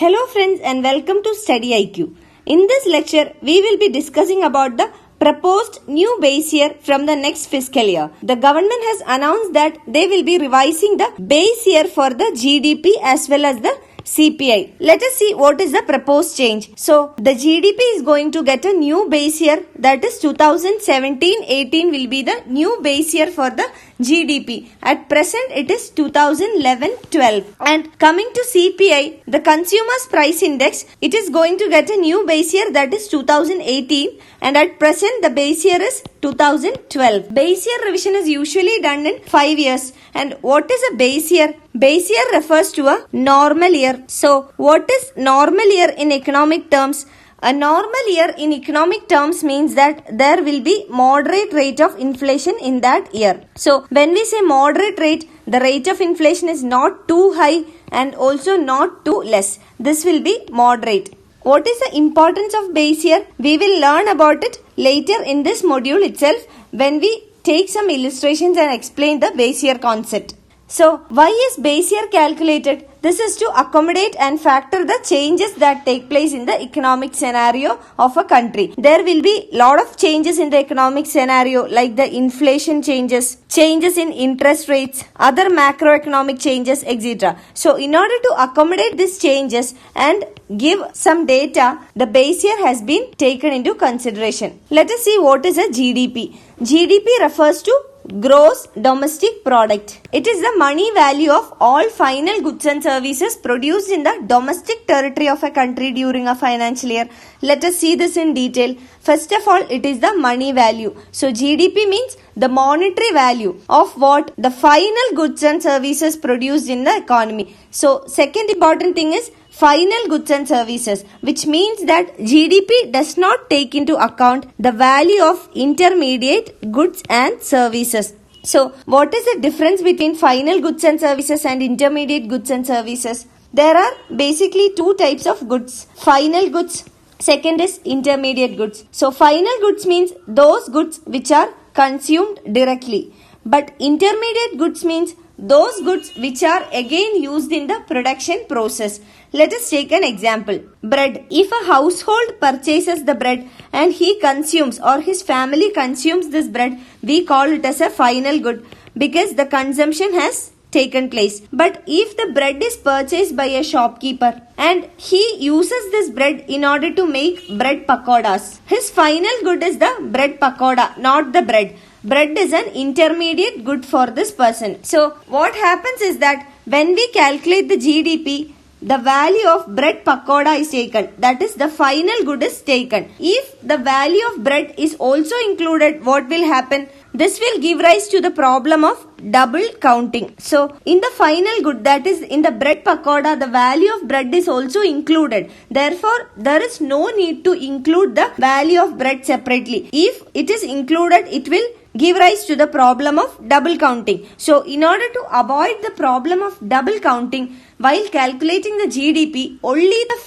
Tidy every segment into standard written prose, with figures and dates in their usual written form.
Hello friends and welcome to StudyIQ. In this lecture, we will be discussing about the proposed new base year from the next fiscal year. The government has announced that they will be revising the base year for the GDP as well as the CPI. Let us see what is the proposed change. So, the GDP is going to get a new base year, that is 2017-18 will be the new base year for the GDP. At present, it is 2011-12. And coming to CPI, the Consumers Price Index, it is going to get a new base year, that is 2018, and at present the base year is 2012. Base year revision is usually done in 5 years. And what is a base year? Base year refers to a normal year. So, what is normal year in economic terms? A normal year in economic terms means that there will be moderate rate of inflation in that year. So, when we say moderate rate, the rate of inflation is not too high and also not too less. This will be moderate. What is the importance of base year? We will learn about it later in this module itself when we take some illustrations and explain the base year concept. So, why is base year calculated? This is to accommodate and factor the changes that take place in the economic scenario of a country. There will be lot of changes in the economic scenario like the inflation changes, changes in interest rates, other macroeconomic changes, etc. So, in order to accommodate these changes and give some data, the base year has been taken into consideration. Let us see what is a GDP. GDP refers to Gross Domestic Product. It is the money value of all final goods and services produced in the domestic territory of a country during a financial year. Let us see this in detail. First of all, it is the money value. So, GDP means the monetary value of what? The final goods and services produced in the economy. So, second important thing is final goods and services, which means that GDP does not take into account the value of intermediate goods and services. So, what is the difference between final goods and services and intermediate goods and services? There are basically two types of goods. Final goods, second is intermediate goods. So, final goods means those goods which are consumed directly. But intermediate goods means those goods which are again used in the production process. Let us take an example. Bread. If a household purchases the bread and he consumes or his family consumes this bread, we call it as a final good because the consumption has taken place. But if the bread is purchased by a shopkeeper and he uses this bread in order to make bread pakodas, his final good is the bread pakoda, not the bread. Bread is an intermediate good for this person. So, what happens is that when we calculate the GDP, the value of bread pakoda is taken. That is, the final good is taken. If the value of bread is also included, what will happen? This will give rise to the problem of double counting. So, in the final good, that is in the bread pakoda, the value of bread is also included. Therefore, there is no need to include the value of bread separately. If it is included, it will give rise to the problem of double counting. So, in order to avoid the problem of double counting, while calculating the GDP, only the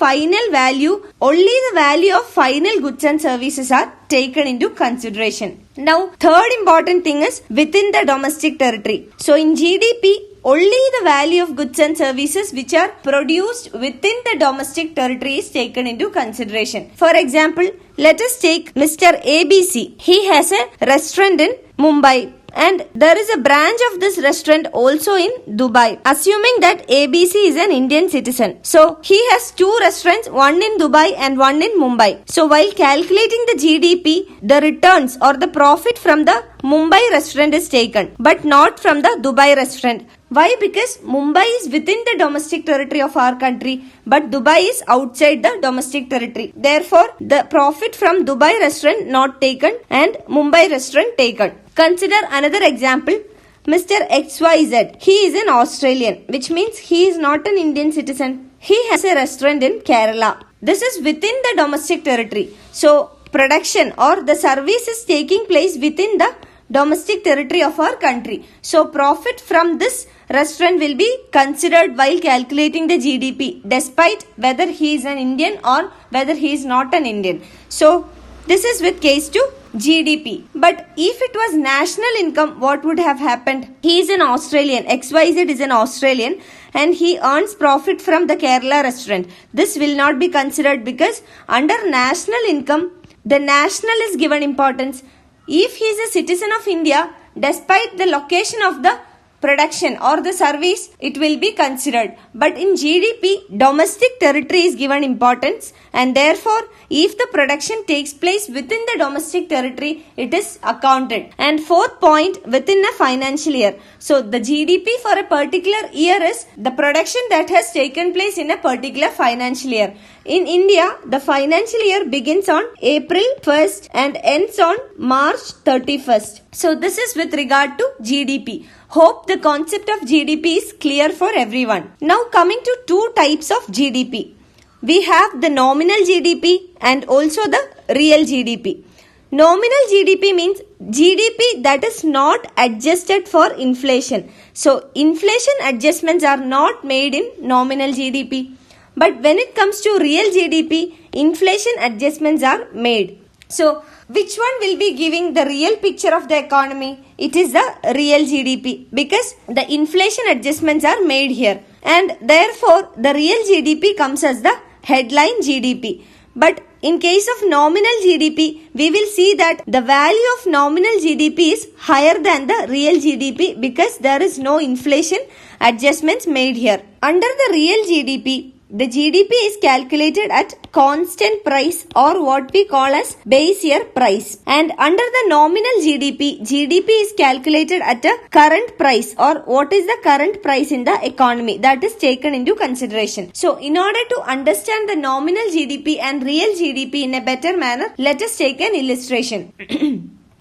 value of final goods and services are taken into consideration. Now, third important thing is within the domestic territory. So, in GDP, only the value of goods and services which are produced within the domestic territory is taken into consideration. For example, let us take Mr. ABC. He has a restaurant in Mumbai and there is a branch of this restaurant also in Dubai. Assuming that ABC is an Indian citizen. So, he has two restaurants, one in Dubai and one in Mumbai. So, while calculating the GDP, the returns or the profit from the Mumbai restaurant is taken, but not from the Dubai restaurant. Why? Because Mumbai is within the domestic territory of our country, but Dubai is outside the domestic territory. Therefore, the profit from Dubai restaurant not taken and Mumbai restaurant taken. Consider another example. Mr. XYZ. He is an Australian, which means he is not an Indian citizen. He has a restaurant in Kerala. This is within the domestic territory. So, production or the service is taking place within the domestic territory of our country. So, profit from this restaurant will be considered while calculating the GDP, despite whether he is an Indian or whether he is not an Indian. So, this is with case to GDP. But if it was national income, what would have happened? He is an Australian. XYZ is an Australian and he earns profit from the Kerala restaurant. This will not be considered because under national income, the national is given importance. If he is a citizen of India, despite the location of the production or the service, it will be considered. But in GDP, domestic territory is given importance, and therefore, if the production takes place within the domestic territory, it is accounted. And fourth point, within a financial year. So, the GDP for a particular year is the production that has taken place in a particular financial year. In India, the financial year begins on April 1st and ends on March 31st. So, this is with regard to GDP. Hope the concept of GDP is clear for everyone. Now, coming to two types of GDP. We have the nominal GDP and also the real GDP. Nominal GDP means GDP that is not adjusted for inflation. So, inflation adjustments are not made in nominal GDP. But when it comes to real GDP, inflation adjustments are made. So, which one will be giving the real picture of the economy? It is the real GDP because the inflation adjustments are made here. And therefore, the real GDP comes as the headline GDP. But in case of nominal GDP, we will see that the value of nominal GDP is higher than the real GDP because there is no inflation adjustments made here. Under the real GDP, the GDP is calculated at constant price or what we call as base year price. And under the nominal GDP, GDP is calculated at a current price or what is the current price in the economy that is taken into consideration. So, in order to understand the nominal GDP and real GDP in a better manner, let us take an illustration.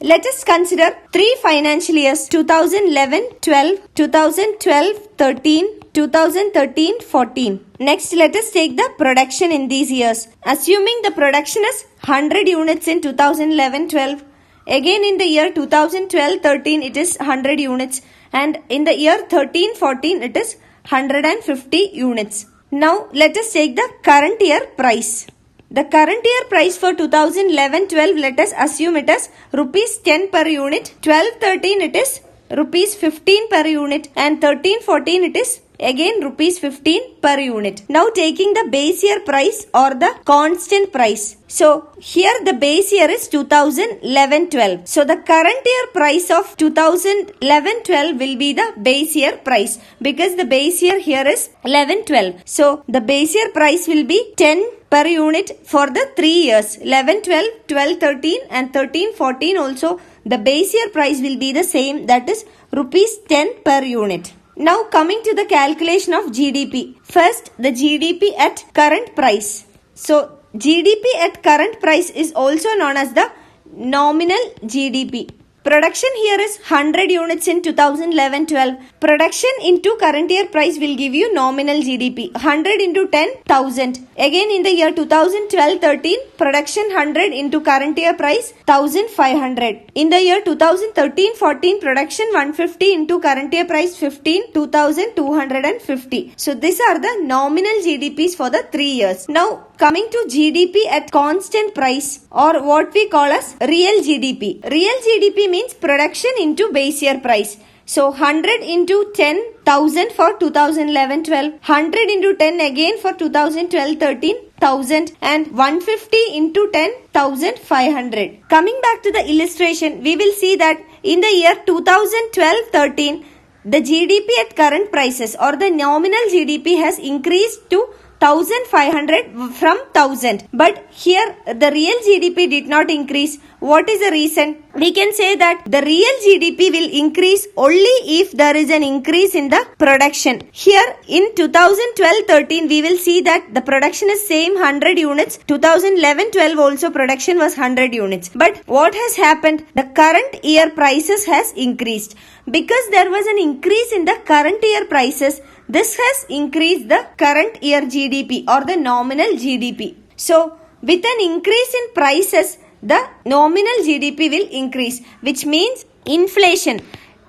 Let us consider 3 financial years 2011-12, 2012-13, 2013-14. Next, let us take the production in these years. Assuming the production is 100 units in 2011-12. Again in the year 2012-13 it is 100 units. And in the year 13-14 it is 150 units. Now, let us take the current year price. The current year price for 2011-12, let us assume it as rupees 10 per unit. 12-13 it is rupees 15 per unit. And 13-14 it is again rupees 15 per unit. Now taking the base year price or the constant price. So here the base year is 2011-12. So the current year price of 2011-12 will be the base year price because the base year here is 11-12. So the base year price will be 10 per unit for the 3 years. 11-12, 12-13 and 13-14 also the base year price will be the same, that is rupees 10 per unit. Now coming to the calculation of GDP. First, the GDP at current price. So GDP at current price is also known as the nominal GDP. Production here is 100 units in 2011-12. Production into current year price will give you nominal GDP. 100 into 10,000. Again in the year 2012-13, production 100 into current year price 1,500. In the year 2013-14, production 150 into current year price 15, 2,250. So these are the nominal GDPs for the 3 years. Now coming to GDP at constant price or what we call as real GDP. Real GDP means production into base year price. So 100 into 10,000 for 2011-12, 100 into 10 again for 2012-13, 1000 and 150 into 10,500. Coming back to the illustration, we will see that in the year 2012-13, the GDP at current prices or the nominal GDP has increased to 1,500 from 1,000. But here the real GDP did not increase. What is the reason? We can say that the real GDP will increase only if there is an increase in the production. Here in 2012-13 we will see that the production is same 100 units. 2011-12 also production was 100 units. But what has happened? The current year prices has increased. Because there was an increase in the current year prices, this has increased the current year GDP or the nominal GDP. So, with an increase in prices, the nominal GDP will increase, which means inflation.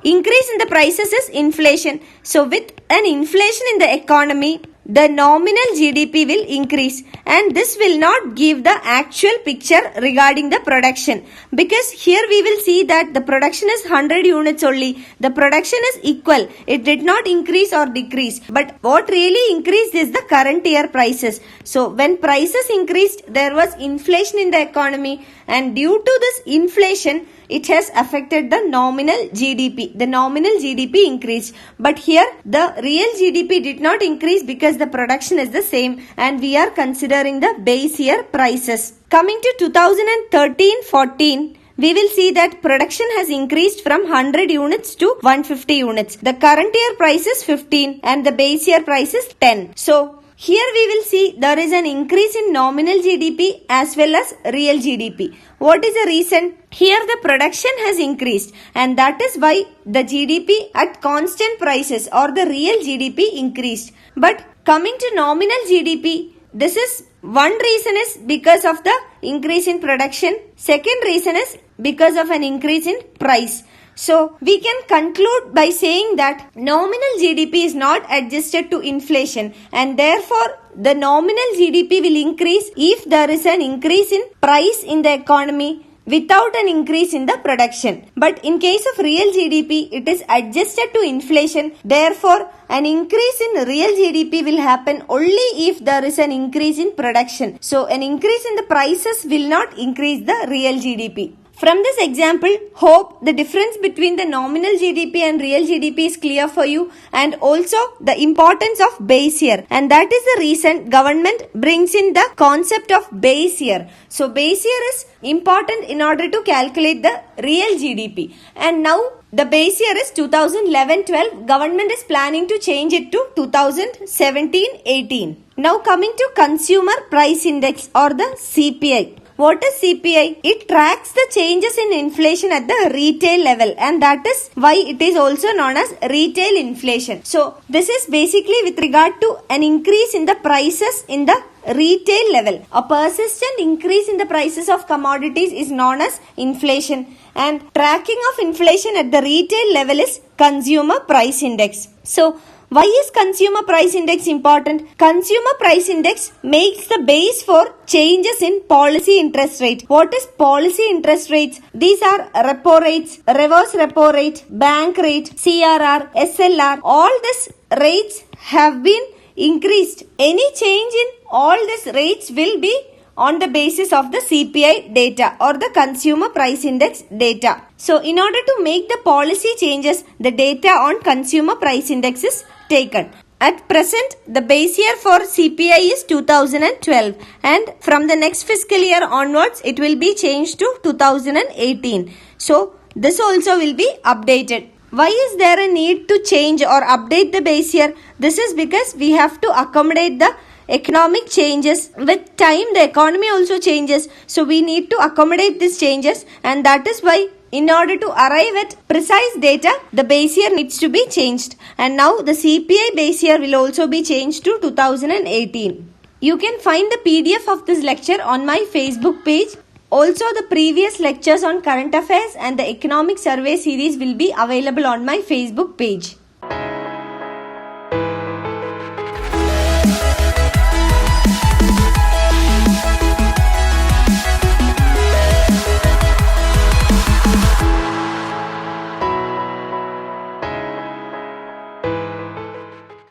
Increase in the prices is inflation. So, with an inflation in the economy, the nominal GDP will increase, and this will not give the actual picture regarding the production, because here we will see that the production is 100 units only. The production is equal. It did not increase or decrease, but what really increased is the current year prices. So when prices increased, there was inflation in the economy, and due to this inflation, it has affected the nominal GDP. The nominal GDP increased, but here the real GDP did not increase because the production is the same, and we are considering the base year prices. Coming to 2013-14, we will see that production has increased from 100 units to 150 units. The current year price is 15 and the base year price is 10. So here we will see there is an increase in nominal GDP as well as real GDP. What is the reason? Here the production has increased, and that is why the GDP at constant prices or the real GDP increased. But coming to nominal GDP, this is one reason is because of the increase in production. Second reason is because of an increase in price. So we can conclude by saying that nominal GDP is not adjusted to inflation, and therefore the nominal GDP will increase if there is an increase in price in the economy without an increase in the production. But in case of real GDP, it is adjusted to inflation. Therefore, an increase in real GDP will happen only if there is an increase in production. So an increase in the prices will not increase the real GDP. From this example, hope the difference between the nominal GDP and real GDP is clear for you, and also the importance of base year, and that is the reason government brings in the concept of base year. So base year is important in order to calculate the real GDP, and now the base year is 2011-12. Government is planning to change it to 2017-18. Now coming to Consumer Price Index or the CPI. What is CPI? It tracks the changes in inflation at the retail level, and that is why it is also known as retail inflation. So this is basically with regard to an increase in the prices in the retail level. A persistent increase in the prices of commodities is known as inflation, and tracking of inflation at the retail level is Consumer Price Index. So why is Consumer Price Index important? Consumer Price Index makes the base for changes in policy interest rate. What is policy interest rates? These are repo rates, reverse repo rate, bank rate, CRR, SLR. All these rates have been increased. Any change in all these rates will be on the basis of the CPI data or the Consumer Price Index data. So in order to make the policy changes, the data on Consumer Price Index is taken. At present, the base year for CPI is 2012, and from the next fiscal year onwards, it will be changed to 2018. So this also will be updated. Why is there a need to change or update the base year? This is because we have to accommodate the economic changes. With time, the economy also changes. So we need to accommodate these changes, and that is why in order to arrive at precise data, the base year needs to be changed. And now the CPI base year will also be changed to 2018. You can find the PDF of this lecture on my Facebook page. Also, the previous lectures on current affairs and the economic survey series will be available on my Facebook page.